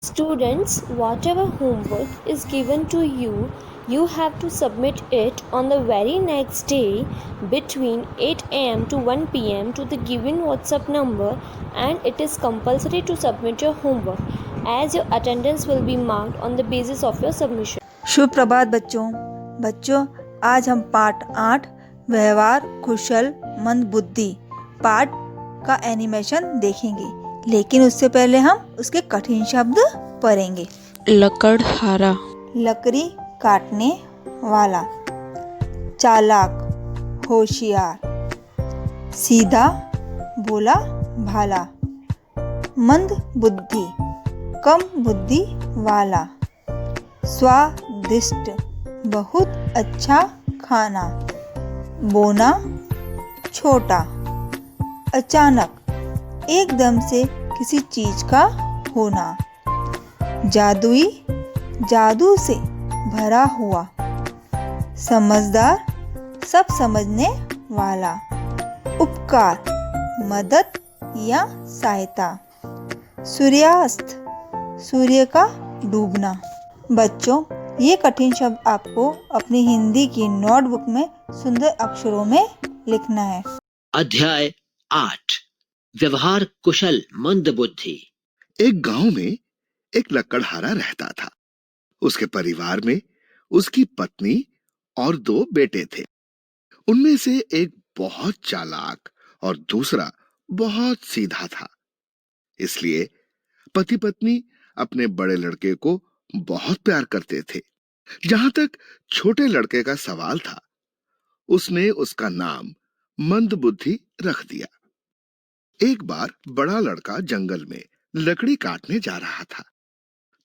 Students, whatever homework is given to you, you have to submit it on the very next day between 8 am to 1 pm to the given WhatsApp number, and it is compulsory to submit your homework as your attendance will be marked on the basis of your submission. शुभ प्रभात बच्चों आज हम पाठ 8 व्यवहार कुशल मंद बुद्धि पाठ का animation देखेंगे, लेकिन उससे पहले हम उसके कठिन शब्द पढ़ेंगे। लकड़हारा, लकड़ी काटने वाला, चालाक होशियार, सीधा भोला भाला, मंद बुद्धि कम बुद्धि वाला, स्वादिष्ट बहुत अच्छा खाना, बोना छोटा, अचानक एकदम से किसी चीज का होना, जादुई जादू से भरा हुआ, समझदार सब समझने वाला, उपकार मदद या सहायता, सूर्यास्त सूर्य का डूबना। बच्चों, ये कठिन शब्द आपको अपनी हिंदी की नोटबुक में सुंदर अक्षरों में लिखना है। अध्याय 8 व्यवहार कुशल मंद बुद्धि। एक गांव में एक लकड़हारा रहता था। उसके परिवार में उसकी पत्नी और 2 बेटे थे। उनमें से एक बहुत चालाक और दूसरा बहुत सीधा था। इसलिए पति पत्नी अपने बड़े लड़के को बहुत प्यार करते थे। जहां तक छोटे लड़के का सवाल था, उसने उसका नाम मंदबुद्धि रख दिया। एक बार बड़ा लड़का जंगल में लकड़ी काटने जा रहा था,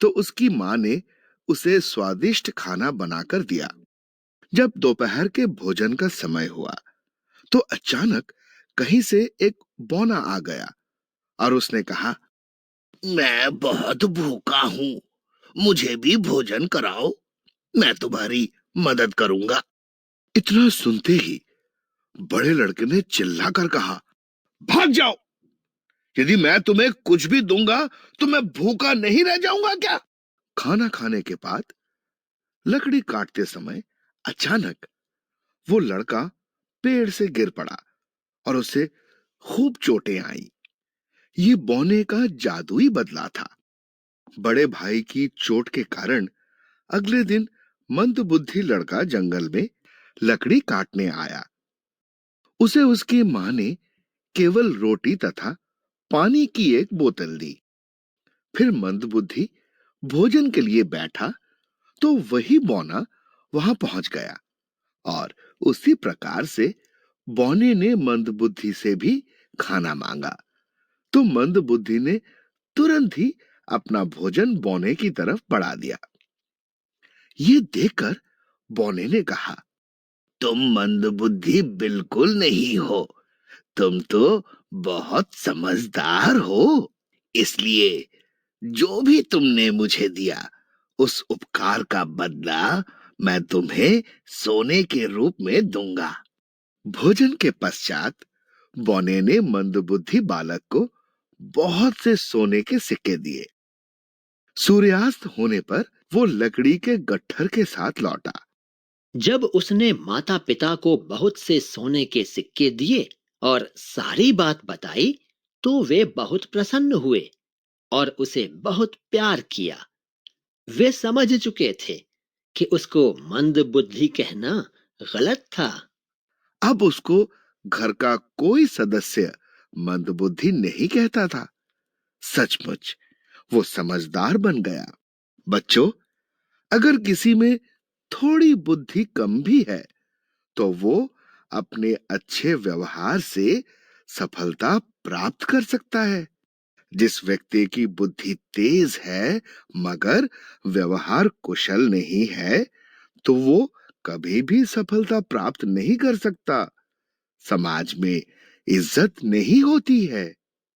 तो उसकी मां ने उसे स्वादिष्ट खाना बनाकर दिया। जब दोपहर के भोजन का समय हुआ, तो अचानक कहीं से एक बौना आ गया और उसने कहा, मैं बहुत भूखा हूं, मुझे भी भोजन कराओ, मैं तुम्हारी मदद करूंगा। इतना सुनते ही बड़े लड़के ने चिल्लाकर कहा, भाग जाओ, यदि मैं तुम्हें कुछ भी दूंगा तो मैं भूखा नहीं रह जाऊंगा क्या? खाना खाने के बाद लकड़ी काटते समय अचानक वो लड़का पेड़ से गिर पड़ा और उसे खूब चोटें आई। ये बौने का जादुई बदला था। बड़े भाई की चोट के कारण अगले दिन मंदबुद्धि लड़का जंगल में लकड़ी काटने आया। उसे उसकी मां ने केवल रोटी तथा पानी की एक बोतल दी। फिर मंदबुद्धि भोजन के लिए बैठा तो वही बौना वहां पहुंच गया और उसी प्रकार से बौने ने मंदबुद्धि से भी खाना मांगा। तो मंदबुद्धि ने तुरंत ही अपना भोजन बौने की तरफ बढ़ा दिया। ये देखकर बौने ने कहा, तुम मंदबुद्धि बिल्कुल नहीं हो, तुम तो बहुत समझदार हो। इसलिए जो भी तुमने मुझे दिया, उस उपकार का बदला मैं तुम्हें सोने के रूप में दूंगा। भोजन के पश्चात बौने ने मंदबुद्धि बालक को बहुत से सोने के सिक्के दिए। सूर्यास्त होने पर वो लकड़ी के गट्ठर के साथ लौटा। जब उसने माता पिता को बहुत से सोने के सिक्के दिए और सारी बात बताई, तो वे बहुत प्रसन्न हुए और उसे बहुत प्यार किया। वे समझ चुके थे कि उसको मंद बुद्धि कहना गलत था। अब उसको घर का कोई सदस्य मंदबुद्धि नहीं कहता था। सचमुच वो समझदार बन गया। बच्चों, अगर किसी में थोड़ी बुद्धि कम भी है, तो वो अपने अच्छे व्यवहार से सफलता प्राप्त कर सकता है। जिस व्यक्ति की बुद्धि तेज है मगर व्यवहार कुशल नहीं है, तो वो कभी भी सफलता प्राप्त नहीं कर सकता। समाज में इज्जत नहीं होती है।